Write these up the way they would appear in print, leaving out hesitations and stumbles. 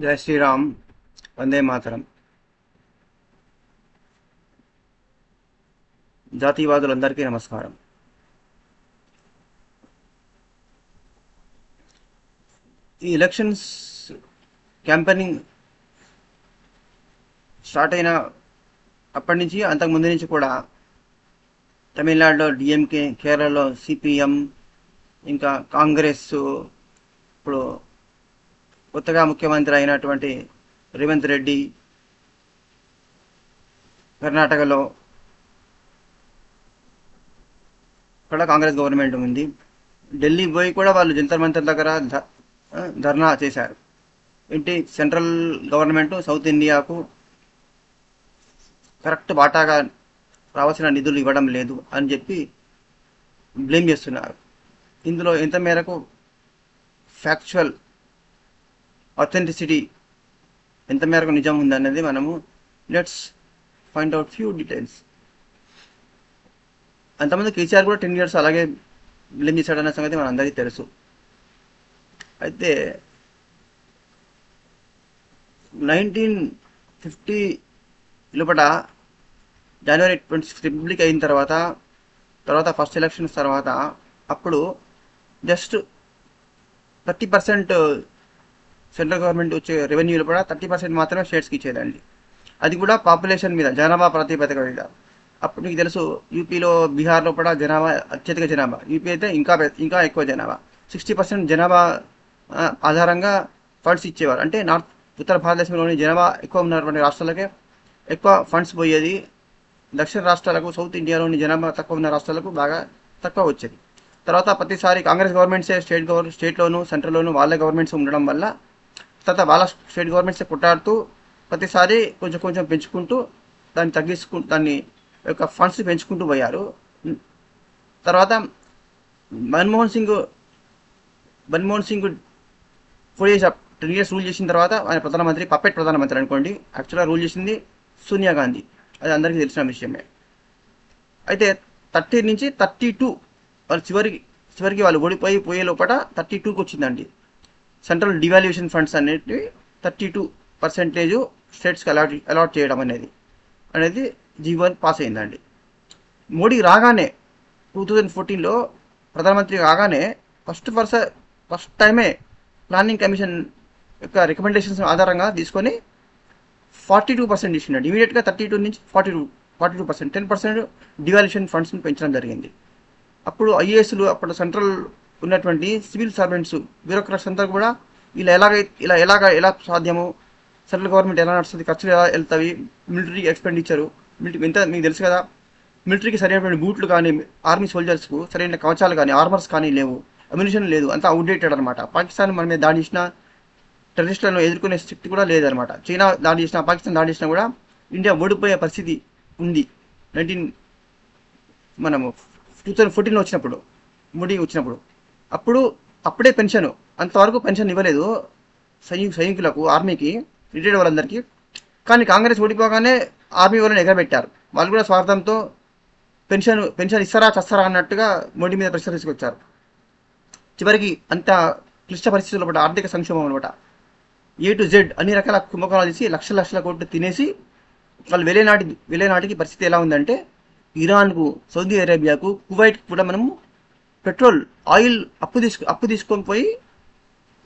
జై శ్రీరామ్. వందే మాతరం. జాతీయవాదులందరికీ నమస్కారం. ఈ ఎలక్షన్స్ క్యాంపెయినింగ్ స్టార్ట్ అయిన అప్పటి నుంచి అంతకు ముందు నుంచి కూడా తమిళనాడులో డిఎంకే, కేరళలో సిపిఎం, ఇంకా కాంగ్రెస్, ఇప్పుడు కొత్తగా ముఖ్యమంత్రి అయినటువంటి రేవంత్ రెడ్డి, కర్ణాటకలో కూడా కాంగ్రెస్ గవర్నమెంట్ ఉంది. ఢిల్లీ పోయి కూడా వాళ్ళు జంతర్ మంతర్ దగ్గర ధర్నా చేశారు. ఏంటి, సెంట్రల్ గవర్నమెంట్ సౌత్ ఇండియాకు కరెక్ట్ వాటాగా రావాల్సిన నిధులు ఇవ్వడం లేదు అని చెప్పి బ్లేమ్ చేస్తున్నారు. ఇందులో ఎంత మేరకు ఫ్యాక్చువల్ అథెంటిసిటీ, ఎంత మేరకు నిజం ఉందనేది మనము let's find out few details. అంతమంది కేసీఆర్ కూడా 10 years అలాగే బ్లేమ్ చేశాడన్న సంగతి మనందరికీ తెలుసు. అయితే 1950 లోపల జనవరి 26 రిపబ్లిక్ అయిన తర్వాత ఫస్ట్ ఎలక్షన్స్ తర్వాత అప్పుడు జస్ట్ 30% సెంట్రల్ గవర్నమెంట్ వచ్చే రెవెన్యూలో కూడా 30% మాత్రమే స్టేట్స్కి ఇచ్చేదండి. అది కూడా పాపులేషన్ మీద, జనాభా ప్రాతిపదిక మీద. అప్పుడు మీకు తెలుసు, యూపీలో, బీహార్లో కూడా జనాభా అత్యధిక జనాభా. యూపీ అయితే ఇంకా ఎక్కువ జనాభా. 60% జనాభా ఆధారంగా ఫండ్స్ ఇచ్చేవారు. అంటే ఉత్తర భారతదేశంలోని జనాభా ఎక్కువ ఉన్నటువంటి రాష్ట్రాలకే ఎక్కువ ఫండ్స్ పోయేది. దక్షిణ రాష్ట్రాలకు, సౌత్ ఇండియాలోని జనాభా తక్కువ ఉన్న రాష్ట్రాలకు బాగా తక్కువ వచ్చేది. తర్వాత ప్రతిసారి కాంగ్రెస్ గవర్నమెంట్సే స్టేట్లోను, సెంట్రల్లోను వాళ్ళ గవర్నమెంట్స్ ఉండడం వల్ల తర్వాత వాళ్ళ స్టేట్ గవర్నమెంట్సే కొట్టాడుతూ ప్రతిసారి కొంచెం కొంచెం పెంచుకుంటూ దాన్ని యొక్క ఫండ్స్ పెంచుకుంటూ పోయారు. తర్వాత మన్మోహన్ సింగ్ 10 years రూల్ చేసిన తర్వాత ఆయన ప్రధానమంత్రి, పప్పెట్ ప్రధానమంత్రి అనుకోండి. యాక్చువల్గా రూల్ చేసింది సోనియా గాంధీ, అది అందరికీ తెలిసిన విషయమే. అయితే 30 నుంచి 32 వాళ్ళు చివరికి వాళ్ళు పోయే లోపల 32కి వచ్చిందండి. సెంట్రల్ డివాల్యూషన్ ఫండ్స్ అనేటివి 32% స్టేట్స్కి అలాట్ చేయడం అనేది జీవన్ పాస్ అయిందండి. మోడీ రాగానే 2014లో ప్రధానమంత్రి కాగానే ఫస్ట్ టైమే ప్లానింగ్ కమిషన్ యొక్క రికమెండేషన్స్ ఆధారంగా తీసుకొని 42% ఇచ్చినాడు. ఇమీడియట్గా 32 నుంచి 42%, 10% డివాల్యూషన్ ఫండ్స్ని పెంచడం జరిగింది. అప్పుడు ఐఏఎస్లు, అప్పుడు సెంట్రల్ ఉన్నటువంటి సివిల్ సర్వెంట్స్, బ్యూరోక్రాట్స్ అంతా కూడా ఎలా సాధ్యము, సెంట్రల్ గవర్నమెంట్ ఎలా నడుస్తుంది, ఖర్చులు ఎలా వెళ్తాయి, మిలిటరీ ఎక్స్పెండిచరు, ఎంత మీకు తెలుసు కదా. మిలిటరీకి సరైనటువంటి బూట్లు కానీ, ఆర్మీ సోల్జర్స్కు సరైన కవచాలు కానీ, ఆర్మర్స్ కానీ లేవు, అమ్యునిషన్ లేదు, అంతా అవుట్డేటెడ్ అనమాట. పాకిస్తాన్ మన మీద దాడి చేసిన, టెర్రరిస్టులను ఎదుర్కొనే శక్తి కూడా లేదనమాట. చైనా దాడి చేసినా, పాకిస్తాన్ దాడి చేసినా కూడా ఇండియా ఓడిపోయే పరిస్థితి ఉంది. 2014 వచ్చినప్పుడు, మోడీ వచ్చినప్పుడు అప్పుడే పెన్షన్, అంతవరకు పెన్షన్ ఇవ్వలేదు సైనికులకు, ఆర్మీకి, రిటైర్డ్ వాళ్ళందరికీ. కానీ కాంగ్రెస్ ఓడిపోగానే ఆర్మీ వాళ్ళని ఎగరబెట్టారు. వాళ్ళు కూడా స్వార్థంతో పెన్షన్ ఇస్తారా చస్తారా అన్నట్టుగా మోడీ మీద ప్రెషర్ తీసుకొచ్చారు. చివరికి అంత క్లిష్ట పరిస్థితుల్లో పడ్డ, ఆర్థిక సంక్షోభం అనమాట, A to Z అన్ని రకాల కుంభకోణాలు తీసి లక్షల కోట్లు తినేసి వాళ్ళు వెళ్ళేనాటికి పరిస్థితి ఎలా ఉందంటే, ఇరాన్కు, సౌదీ అరేబియాకు, కువైట్కి కూడా మనము పెట్రోల్, ఆయిల్ అప్పు తీసుకొని పోయి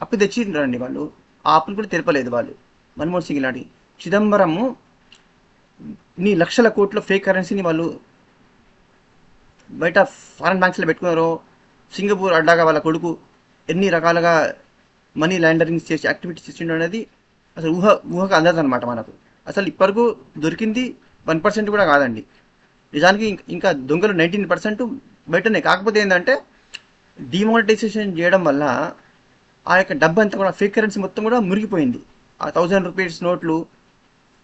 అప్పు తెచ్చిండ్రండి వాళ్ళు. ఆ అప్పులు కూడా తెలపలేదు వాళ్ళు. మన్మోహన్ సింగ్ లాంటి చిదంబరము లక్షల కోట్ల ఫేక్ కరెన్సీని వాళ్ళు బయట ఫారెన్ బ్యాంక్స్లో పెట్టుకున్నారో, సింగపూర్ అడ్డాగా వాళ్ళ కొడుకు ఎన్ని రకాలుగా మనీ లాండరింగ్స్ చేసి యాక్టివిటీస్ చేసిండు అనేది అసలు ఊహకు అందదనమాట మనకు. అసలు ఇప్పటివరకు దొరికింది 1% కూడా కాదండి. నిజానికి ఇంకా దొంగలు 19% బయటనే. కాకపోతే ఏంటంటే, డిమానిటైజేషన్ చేయడం వల్ల ఆ యొక్క డబ్బు అంతా కూడా, ఫేక్ కరెన్సీ మొత్తం కూడా మురిగిపోయింది. ఆ 1000 రూపీస్ నోట్లు,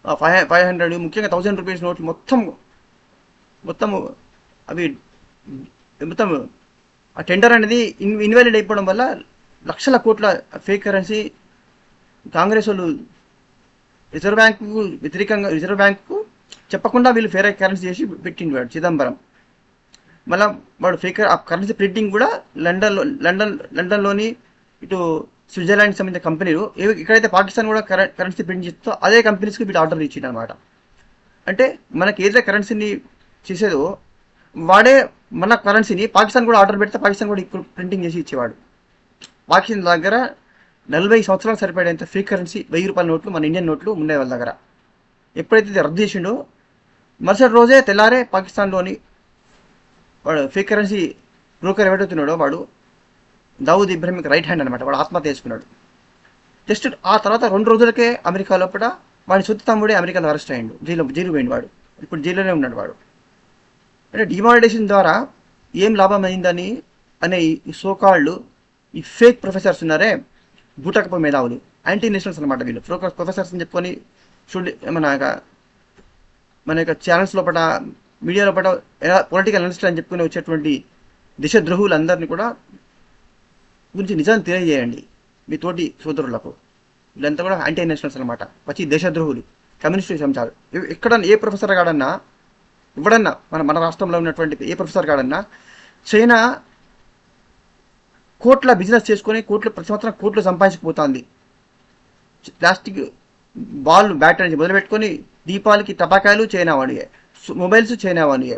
500, ముఖ్యంగా 1000 రూపీస్ నోట్లు మొత్తం అవి మొత్తం ఆ టెండర్ అనేది ఇన్వాలిడ్ అయిపోవడం వల్ల లక్షల కోట్ల ఫేక్ కరెన్సీ కాంగ్రెస్ వాళ్ళు రిజర్వ్ బ్యాంకు చెప్పకుండా వీళ్ళు ఫేక్ కరెన్సీ చేసి పెట్టిండు వాడు చిదంబరం. మళ్ళీ వాడు ఫేక్ కరెన్సీ ప్రింటింగ్ కూడా లండన్లోని ఇటు స్విట్జర్లాండ్కి సంబంధించిన కంపెనీలు ఎక్కడైతే పాకిస్తాన్ కూడా కరెన్సీ ప్రింట్ చేస్తుందో అదే కంపెనీస్కి వీళ్ళు ఆర్డర్ ఇచ్చిండు అనమాట. అంటే మనకి ఏదైతే కరెన్సీని చేసేదో వాడే మన కరెన్సీని పాకిస్తాన్ కూడా ఆర్డర్ పెడితే పాకిస్తాన్ కూడా ఇప్పుడు ప్రింటింగ్ చేసి ఇచ్చేవాడు. పాకిస్తాన్ దగ్గర 40 సంవత్సరాలు సరిపడేంత ఫేక్ కరెన్సీ 1000 రూపాయల నోట్లు, మన ఇండియన్ నోట్లు ఉండే వాళ్ళ దగ్గర. ఎప్పుడైతే ఇది రద్దు చేసిండో మరుసటి రోజే తెల్లారే పాకిస్తాన్లోని వాడు ఫేక్ కరెన్సీ బ్రోకర్ ఎవడవుతున్నాడో వాడు దావుద్ ఇబ్రహీంకి రైట్ హ్యాండ్ అనమాట, వాడు ఆత్మహత్య చేసుకున్నాడు. జస్ట్ ఆ తర్వాత 2 రోజులకే అమెరికా లోపల వాడి సొంత తమ్ముడే అమెరికాలో అరెస్ట్ అయ్యిండు, జైలు పోయిండు వాడు. ఇప్పుడు జైల్లోనే ఉన్నాడు వాడు. అంటే డిమానిటైజేషన్ ద్వారా ఏం లాభం అయిందని అనే ఈ సోకాళ్ళు ఈ ఫేక్ ప్రొఫెసర్స్ ఉన్నారే, బూటకపు మేధావులు, యాంటీ నేషనల్స్ అనమాట వీళ్ళు. ప్రొఫెసర్స్ అని చెప్పుకొని మన యొక్క ఛానల్స్ లోపల మీడియా లోపల పొలిటికల్ అనలిస్ట్ అని చెప్పుకొని వచ్చేటువంటి దేశద్రోహులందరినీ కూడా గురించి నిజాన్ని తెలియజేయండి మీ తోటి సోదరులకు. వీళ్ళంతా కూడా యాంటీ నేషనల్స్ అనమాట, వచ్చి దేశద్రోహులు, కమ్యూనిస్టు సంచాలు. ఎక్కడ ఏ ప్రొఫెసర్ కాడన్నా ఇవ్వడన్నా మన రాష్ట్రంలో ఉన్నటువంటి ఏ ప్రొఫెసర్ కాడన్నా చైనా కోట్ల బిజినెస్ చేసుకొని ప్రతి సంవత్సరం కోట్లు సంపాదించకపోతుంది. ప్లాస్టిక్ బాల్ బ్యాటరీ నుంచి మొదలుపెట్టుకొని దీపాలకి టపాకాయలు చైనా వాడియే, మొబైల్స్ చైనా వాడియే,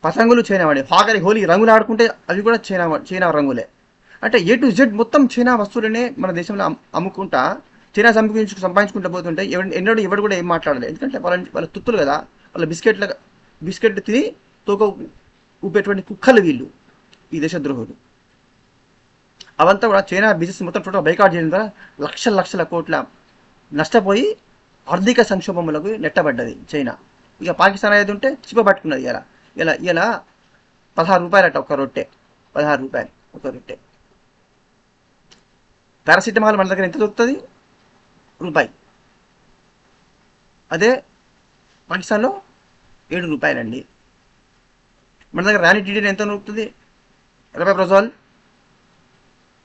పతంగులు చైనా వాడియే, హాగలి హోలీ రంగులు ఆడుకుంటే అవి కూడా చైనా రంగులే. అంటే A to Z మొత్తం చైనా వస్తువులనే మన దేశంలో అమ్ముకుంటా చైనా సంపాదించుకుంటూ పోతుంటే ఎవడు కూడా ఏం మాట్లాడలేదు. ఎందుకంటే వాళ్ళ తుత్తులు కదా, వాళ్ళ బిస్కెట్లు తిని తోక ఊపేటువంటి కుక్కలు వీళ్ళు, ఈ దేశద్రోహులు. అవంతా కూడా చైనా బిజినెస్ మొత్తం టోటల్ బైకాట్ చేయడం ద్వారా లక్షల కోట్ల నష్టపోయి ఆర్థిక సంక్షోభములకు నెట్టబడ్డది చైనా. ఇక పాకిస్తాన్ అనేది ఉంటే చిప్పబట్టుకున్నది. ఇలా 16 రూపాయలట ఒక రొట్టె, 16 రూపాయలు ఒక రొట్టె. పారాసిటమాల్ మన దగ్గర ఎంత దొరుకుతుంది? రూపాయి. అదే పాకిస్తాన్లో 7 రూపాయలండి. మన దగ్గర రానిటీడీ ఎంత దొరుకుతుంది? రూపాయి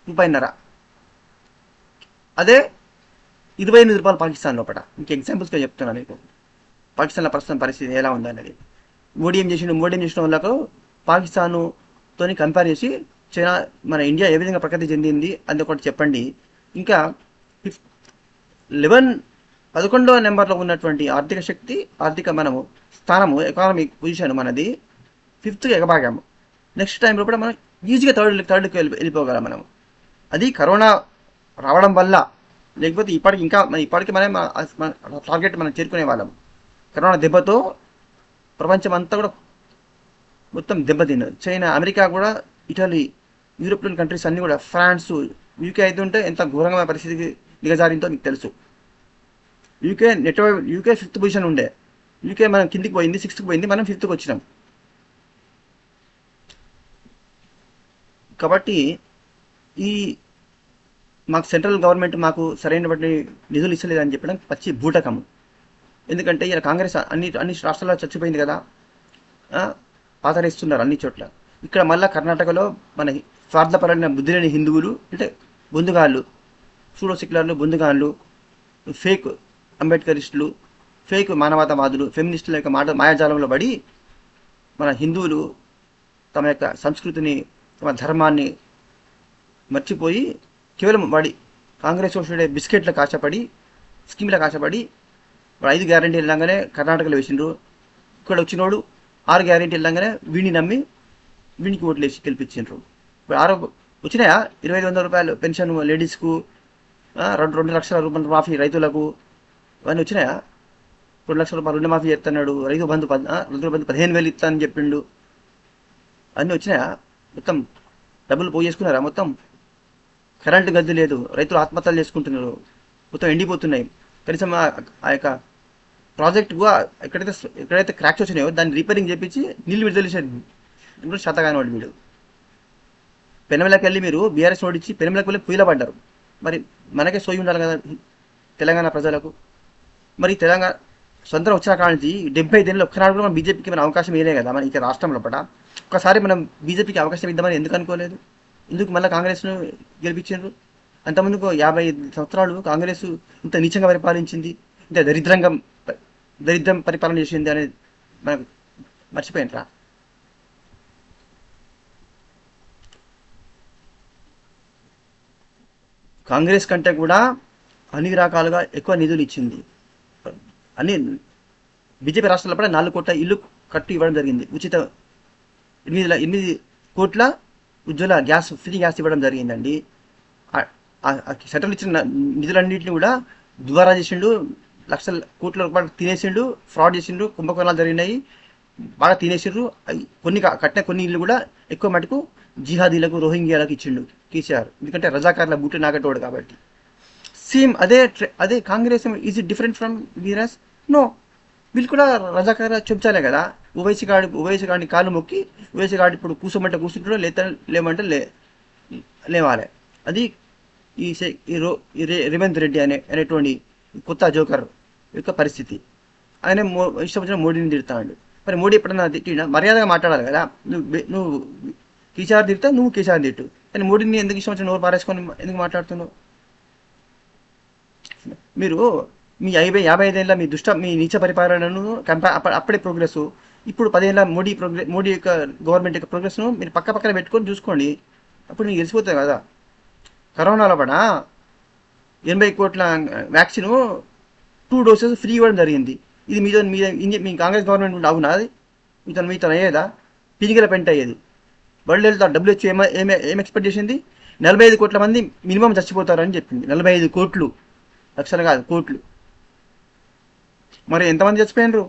రూపాయిన్నర. అదే 28 రూపాయలు పాకిస్తాన్ లోపల. ఇంక ఎగ్జాంపుల్స్గా చెప్తున్నాను మీకు పాకిస్తాన్లో ప్రస్తుతం పరిస్థితి ఎలా ఉందన్నది. మోడీ ఏం చేసిన వాళ్ళకు పాకిస్తాన్తో కంపేర్ చేసి చైనా మన ఇండియా ఏ విధంగా ప్రగతి చెందింది అది ఒకటి చెప్పండి. ఇంకా 11వ నెంబర్లో ఉన్నటువంటి ఆర్థిక శక్తి, మనము స్థానము, ఎకానమిక్ పొజిషన్ మనది 5th ఎగబాగాము. నెక్స్ట్ టైం లోపల మనం ఈజీగా థర్డ్కి వెళ్ళిపోగలం మనము. అది కరోనా రావడం వల్ల, లేకపోతే ఇప్పటికి మనం టార్గెట్ మనం చేరుకునే వాళ్ళం. కరోనా దెబ్బతో ప్రపంచం అంతా కూడా మొత్తం దెబ్బతిన్నది. చైనా, అమెరికా కూడా, ఇటలీ, యూరోపియన్ కంట్రీస్ అన్నీ కూడా, ఫ్రాన్స్, యూకే అయితే ఉంటే ఎంత ఘోరంగా పరిస్థితికి దిగజారిందో మీకు తెలుసు. యూకే 5th పొజిషన్ ఉండే, యూకే మనం కిందికి పోయింది, 6th పోయింది, మనం 5th వచ్చినాం. కాబట్టి మాకు సెంట్రల్ గవర్నమెంట్ మాకు సరైనటువంటి నిధులు ఇస్తలేదని చెప్పడం పచ్చి బూటకము. ఎందుకంటే ఇలా కాంగ్రెస్ అన్ని రాష్ట్రాల్లో చచ్చిపోయింది కదా, పాతరేస్తున్నారు అన్ని చోట్ల. ఇక్కడ మళ్ళీ కర్ణాటకలో మన స్వార్థపరమైన బుద్ధి లేని హిందువులు, అంటే బొందుగాళ్ళు, సూడో సెక్యులర్లు, బొందుగాళ్ళు, ఫేక్ అంబేద్కరిస్టులు, ఫేక్ మానవతావాదులు, ఫెమినిస్టుల యొక్క మాయాజాలంలో పడి మన హిందువులు తమ యొక్క సంస్కృతిని, తమ ధర్మాన్ని మర్చిపోయి కేవలం వాడి కాంగ్రెస్ వస్తుడే బిస్కెట్లకు ఆశపడి, స్కీమ్లకు ఆశపడి, వాడు 5 గ్యారెంటీలు వెళ్ళంగానే కర్ణాటకలో వేసిండ్రు. ఇక్కడ వచ్చినోడు 6 గ్యారెంటీలు వెళ్ళంగానే వీడిని నమ్మి వీడికి ఓట్లు వేసి గెలిపించిండ్రు. ఇప్పుడు వచ్చినాయా 2500 రూపాయలు పెన్షన్ లేడీస్కు, 2 లక్షల రూపాయలు మాఫీ రైతులకు, ఇవన్నీ వచ్చినాయా? 2 లక్షల రూపాయలు రుణమాఫీ చేస్తున్నాడు, రైతు బంధు 15,000 ఇస్తా అని చెప్పిండు. అన్నీ వచ్చినాయా? మొత్తం డబ్బులు పోగేసుకున్నారా? మొత్తం కరెంటు గది లేదు, రైతులు ఆత్మహత్యలు చేసుకుంటున్నారు, మొత్తం ఎండిపోతున్నాయి. కనీసం ఆ యొక్క ప్రాజెక్టు ఎక్కడైతే క్రాక్స్ వచ్చినాయో దాన్ని రిపేరింగ్ చేపించి నీళ్ళు విడుదలేసాడు. ఇప్పుడు శాతగాని వాడు వీడు. పెనమలకి వెళ్ళి మీరు బీఆర్ఎస్ ఓడించి పెనమలకి వెళ్ళి పూయిల పడ్డారు. మరి మనకే సోయి ఉండాలి కదా తెలంగాణ ప్రజలకు. మరి తెలంగాణ స్వతంత్రం వచ్చిన కాడ నుంచి 75 ఏళ్ళు ఒక్కనాడు కూడా మనం బీజేపీకి మన అవకాశం ఇవ్వలే కదా. మన ఇక రాష్ట్రంలో పట ఒక్కసారి మనం బీజేపీకి అవకాశం ఇద్దామని ఎందుకు అనుకోలేదు? ఎందుకు మళ్ళీ కాంగ్రెస్ను గెలిపించారు? అంతకుముందుకు 55 సంవత్సరాలు కాంగ్రెస్ ఇంత నీచంగా పరిపాలించింది, ఇంత దరిద్రం పరిపాలన చేసింది అనేది మనకు మర్చిపోయినరా? కాంగ్రెస్ కంటే కూడా అన్ని రకాలుగా ఎక్కువ నిధులు ఇచ్చింది. అన్ని బీజేపీ రాష్ట్రాల్లో కూడా 4 కోట్ల ఇల్లు కట్టి ఇవ్వడం జరిగింది. ఉచిత 8 కోట్ల ఉజ్వల గ్యాస్ ఫ్రీ గ్యాస్ ఇవ్వడం జరిగిందండి. సెంట్రల్ ఇచ్చిన నిధులన్నింటినీ కూడా దుబారా చేసిండు, లక్షల కోట్ల రూపాయలు తినేసిండు, ఫ్రాడ్ చేసిండు, కుంభకోణాలు జరిగినాయి, బాగా తినేసిండ్రు. కట్టిన కొన్ని ఇల్లు కూడా ఎక్కువ మటుకు జిహాదీలకు, రోహింగ్యాలకు ఇచ్చిండు కేసీఆర్. ఎందుకంటే రజాకార్ల బూట్లు నాగటోడు కాబట్టి. సేమ్ అదే Congress. Is it different from BRS? No. వీళ్ళు కూడా రజాకార చెప్తాలే కదా. ఉవైసీ గాడిని కాళ్ళు మొక్కి ఉవైసీ గాడి ఇప్పుడు కూర్చోమంటే కూర్చుంటాడో, లేమంటే లేవాలి. అది ఈ రేవంత్ రెడ్డి అనేటువంటి కొత్త జోకర్ యొక్క పరిస్థితి. ఆయన ఇష్టం వచ్చిన మోడీని తిడతాడు. మరి మోడీ ఎప్పుడన్నా తిట్టినా మర్యాదగా మాట్లాడాలి కదా. నువ్వు కేసీఆర్ తిడతా, నువ్వు కేసీఆర్ తిట్టు. కానీ మోడీని ఎందుకు ఇష్టం వచ్చిన నోరు పారేసుకొని ఎందుకు మాట్లాడుతున్నావు? మీరు మీ 55 ఏళ్ళ మీ నీచ పరిపాలనను అప్పుడే ప్రోగ్రెస్, ఇప్పుడు 10 ఏళ్ళ మోడీ యొక్క గవర్నమెంట్ యొక్క ప్రోగ్రెస్ను మీరు పక్కన పెట్టుకొని చూసుకోండి. అప్పుడు మీకు తెలిసిపోతుంది కదా. కరోనాలో కూడా 80 కోట్ల వ్యాక్సిన్ 2 డోసెస్ ఫ్రీ ఇవ్వడం జరిగింది. ఇది మీ కాంగ్రెస్ గవర్నమెంట్ అవునా? అది మీతో అయ్యేదా? పిరిగిల పెంట అయ్యేది. వరల్డ్ హెల్త్ WHO ఏం ఎక్స్పెక్ట్ చేసింది? 45 కోట్ల మంది మినిమం చచ్చిపోతారని చెప్పింది. 45 కోట్లు, లక్షలు కాదు, కోట్లు. మరి ఎంతమంది చచ్చిపోయినరు?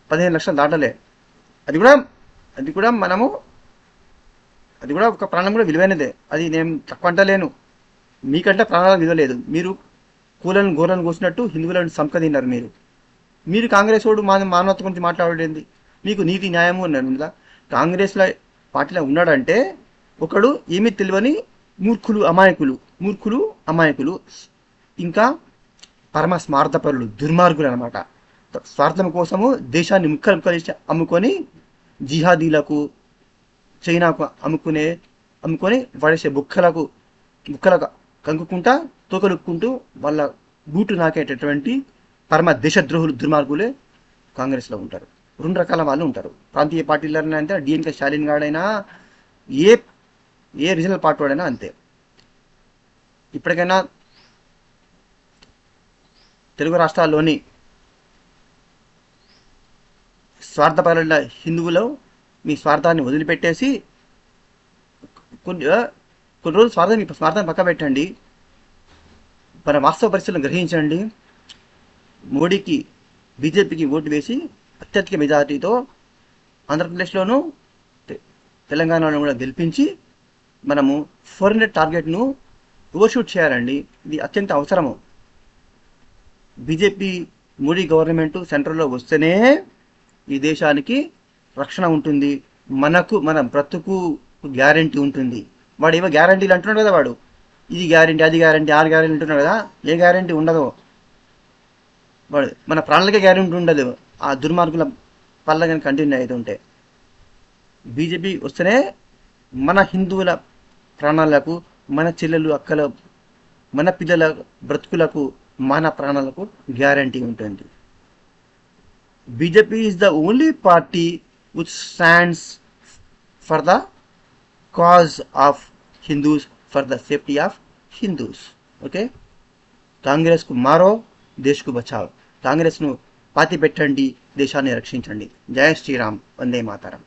15 లక్షలు దాటలే. అది కూడా ఒక ప్రాణం కూడా విలువైనదే. అది నేను తక్కువ అంటలేను. మీకంటే ప్రాణాలకు విలువ లేదు. మీరు గోరలను కోసినట్టు హిందువులను సంపదిన్నారు. మీరు కాంగ్రెస్ వాడు మానవత్వం గురించి మాట్లాడేది. మీకు నీతి న్యాయము ఉన్నదా? కాంగ్రెస్లో పార్టీలో ఉన్నాడంటే ఒకడు ఏమీ తెలియని మూర్ఖులు అమాయకులు, ఇంకా పరమ స్వార్థపరులు, దుర్మార్గులు అనమాట. స్వార్థం కోసము దేశాన్ని ముక్కలు చేసి అమ్ముకొని జిహాదీలకు, చైనాకు అమ్ముకొని పడేసే బుక్కలకు కంకుకుంటా తోకలుక్కుంటూ వాళ్ళ బూటు నాకేటటువంటి పరమ దేశద్రోహులు, దుర్మార్గులే కాంగ్రెస్లో ఉంటారు. 2 రకాల వాళ్ళు ఉంటారు. ప్రాంతీయ పార్టీలైనా అంతే, డిఎంకే స్టాలిన్ గాడైనా, ఏ రీజనల్ పార్టీ వాడైనా అంతే. ఇప్పటికైనా తెలుగు రాష్ట్రాల్లోని స్వార్థపరుల హిందువులు మీ స్వార్థాన్ని వదిలిపెట్టేసి కొన్ని రోజులు స్వార్థాన్ని పక్క పెట్టండి. మన వాస్తవ పరిస్థితులను గ్రహించండి. మోడీకి, బీజేపీకి ఓటు వేసి అత్యధిక మెజారిటీతో ఆంధ్రప్రదేశ్లోనూ తెలంగాణలో కూడా గెలిపించి మనము 400 టార్గెట్ను ఓవర్షూట్ చేయాలండి. ఇది అత్యంత అవసరము. బీజేపీ, మోడీ గవర్నమెంట్ సెంట్రల్లో వస్తేనే ఈ దేశానికి రక్షణ ఉంటుంది. మన బ్రతుకు గ్యారంటీ ఉంటుంది. వాడు ఏవో గ్యారంటీలు అంటున్నాడు కదా, వాడు ఇది గ్యారంటీ, అది గ్యారంటీ, 6 గ్యారంటీ అంటున్నాడు కదా. ఏ గ్యారంటీ ఉండదు. వాడు మన ప్రాణాలకే గ్యారంటీ ఉండదు. ఆ దుర్మార్గుల పల్ల కానీ కంటిన్యూ అవుతుంటే. బీజేపీ వస్తేనే మన హిందువుల ప్రాణాలకు, మన చెల్లెలు, అక్కల, మన పిల్లల బ్రతుకులకు, మన ప్రాణాలకు గ్యారంటీ ఉంటుంది. BJP is the only party which stands for the cause of Hindus, for the safety of Hindus. Okay, కాంగ్రెస్కు మారో, దేశ్కు బచావ్. కాంగ్రెస్ను పాతి పెట్టండి, దేశాన్ని రక్షించండి. జై శ్రీరామ్, వందే మాతరం.